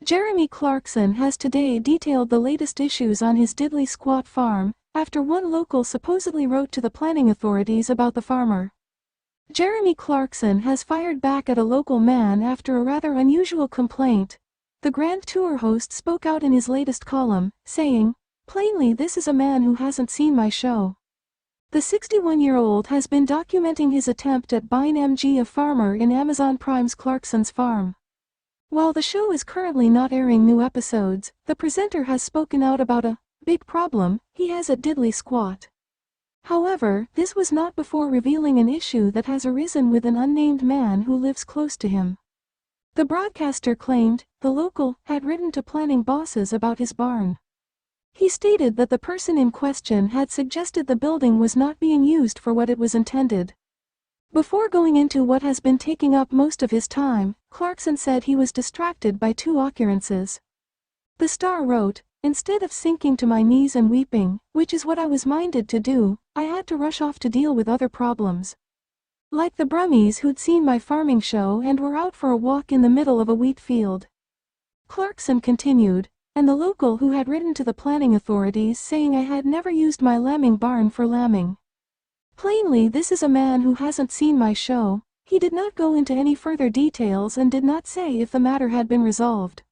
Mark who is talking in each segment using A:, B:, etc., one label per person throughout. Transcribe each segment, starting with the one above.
A: Jeremy Clarkson has today detailed the latest issues on his diddly squat farm, after one local supposedly wrote to the planning authorities about the farmer. Jeremy Clarkson has fired back at a local man after a rather unusual complaint. The Grand Tour host spoke out in his latest column, saying, "Plainly, this is a man who hasn't seen my show." The 61-year-old has been documenting his attempt at buying a farmer in Amazon Prime's Clarkson's farm. While the show is currently not airing new episodes, the presenter has spoken out about a big problem he has at Diddley Squat. However, this was not before revealing an issue that has arisen with an unnamed man who lives close to him. The broadcaster claimed the local had written to planning bosses about his barn. He stated that the person in question had suggested the building was not being used for what it was intended. Before going into what has been taking up most of his time, Clarkson said he was distracted by two occurrences. The Star wrote, "Instead of sinking to my knees and weeping, which is what I was minded to do, I had to rush off to deal with other problems. Like the Brummies who'd seen my farming show and were out for a walk in the middle of a wheat field." Clarkson continued, "And the local who had written to the planning authorities saying I had never used my lambing barn for lambing. Plainly, this is a man who hasn't seen my show." He did not go into any further details and did not say if the matter had been resolved.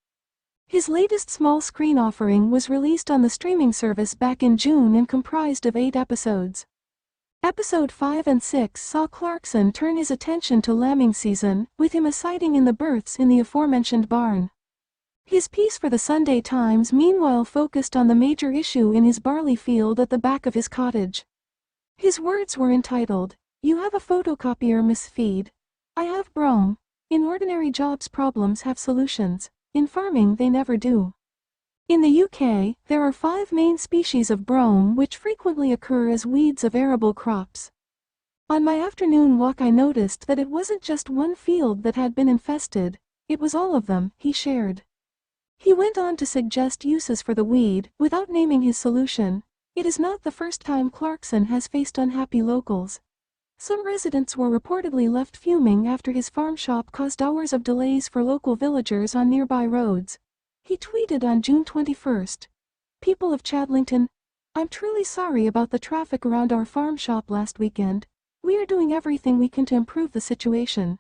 A: His latest small screen offering was released on the streaming service back in June and comprised of 8 episodes. Episode 5 and 6 saw Clarkson turn his attention to lambing season, with him a sighting in the berths in the aforementioned barn. His piece for the Sunday Times meanwhile focused on the major issue in his barley field at the back of his cottage. His words were entitled, "You have a photocopier, Miss Feed. I have brome. In ordinary jobs problems have solutions. In farming they never do." In the UK, there are 5 main species of brome which frequently occur as weeds of arable crops. On my afternoon walk I noticed that it wasn't just one field that had been infested, it was all of them, he shared. He went on to suggest uses for the weed, without naming his solution. It is not the first time Clarkson has faced unhappy locals. Some residents were reportedly left fuming after his farm shop caused hours of delays for local villagers on nearby roads. He tweeted on June 21, "People of Chadlington, I'm truly sorry about the traffic around our farm shop last weekend. We are doing everything we can to improve the situation.